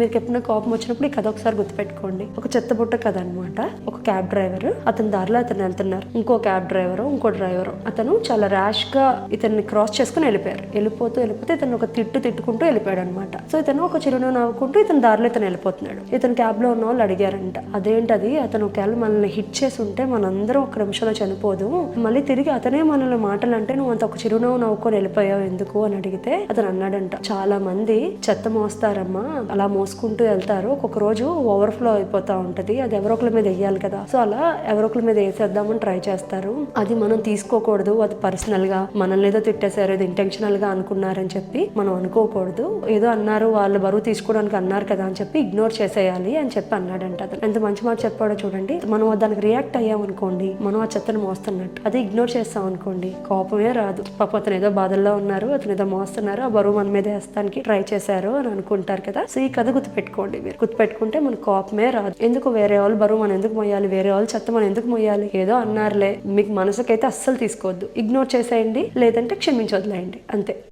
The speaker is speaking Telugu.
మీకు ఎప్పుడైనా కోపం వచ్చినప్పుడు ఈ కథ ఒకసారి గుర్తుపెట్టుకోండి. ఒక చెత్త బుట్ట కథ అనమాట. ఒక క్యాబ్ డ్రైవర్, అతని దారిలో అతను వెళ్తున్నారు. ఇంకో క్యాబ్ డ్రైవర్, ఇంకో డ్రైవర్, అతను చాలా ర్యాష్ గా ఇతన్ని క్రాస్ చేసుకుని వెళ్ళిపోయారు. వెళ్ళిపోతే ఇతను ఒక తిట్టుకుంటూ వెళ్ళిపోయాడు అనమాట. సో ఇతను ఒక చిరునవ్వు నవ్వుకుంటూ ఇతని దారిలో ఇతను వెళ్ళిపోతున్నాడు. ఇతను క్యాబ్ లో ఉన్న వాళ్ళు అడిగారంట, అదేంటది, అతను ఒకవేళ మనల్ని హిట్ చేసి ఉంటే మనందరం ఒక నిమిషంలో చనిపోదు, మళ్ళీ తిరిగి అతనే మనల్ని మాటలు అంటే నువ్వు అంత ఒక చిరునవ్వు నవ్వుకొని వెళ్ళిపోయావు ఎందుకు అని అడిగితే అతను అన్నాడంట, చాలా మంది చెత్త మోస్తారమ్మా, అలా మోసుకుంటూ వెళ్తారు, ఒక్కొక్క రోజు ఓవర్ఫ్లో అయిపోతా ఉంటది, అది ఎవరొకరి మీద వేయాలి కదా, సో అలా ఎవరొకరి మీద వేసేద్దామని ట్రై చేస్తారు, అది మనం తీసుకోకూడదు, అది పర్సనల్ గా మనల్ని ఏదో తిట్టేశారు, ఇది ఇంటెన్షనల్ గా అనుకున్నారని చెప్పి మనం అనుకోకూడదు, ఏదో అన్నారు వాళ్ళు బరువు తీసుకోవడానికి అన్నారు కదా అని చెప్పి ఇగ్నోర్ చేసేయాలి అని చెప్పి అన్నాడంట. అతను ఎంత మంచి మాట చెప్పాడో చూడండి. మనం దానికి రియాక్ట్ అయ్యామనుకోండి, మనం ఆ చెత్తను మోస్తున్నట్టు, అదే ఇగ్నోర్ చేస్తాం అనుకోండి కోపమే రాదు. పాప అతను ఏదో బాధల్లో ఉన్నారు, అతను ఏదో మోస్తున్నారు, ఆ బరువు మన మీద వేస్తానికి ట్రై చేశారు అని అనుకుంటారు కదా. సో ఈ కథ గుర్తుపెట్టుకోండి. మీరు గుర్తుపెట్టుకుంటే మన కోపమే రాదు. ఎందుకు వేరే వాళ్ళు బరువు మనం ఎందుకు మోయాలి, వేరే వాళ్ళు చెత్త మనం ఎందుకు మోయాలి, ఏదో అన్నారులే మీకు మనసుకైతే అస్సలు తీసుకోవద్దు, ఇగ్నోర్ చేసేయండి, లేదంటే క్షమించి వదిలేయండి, అంతే.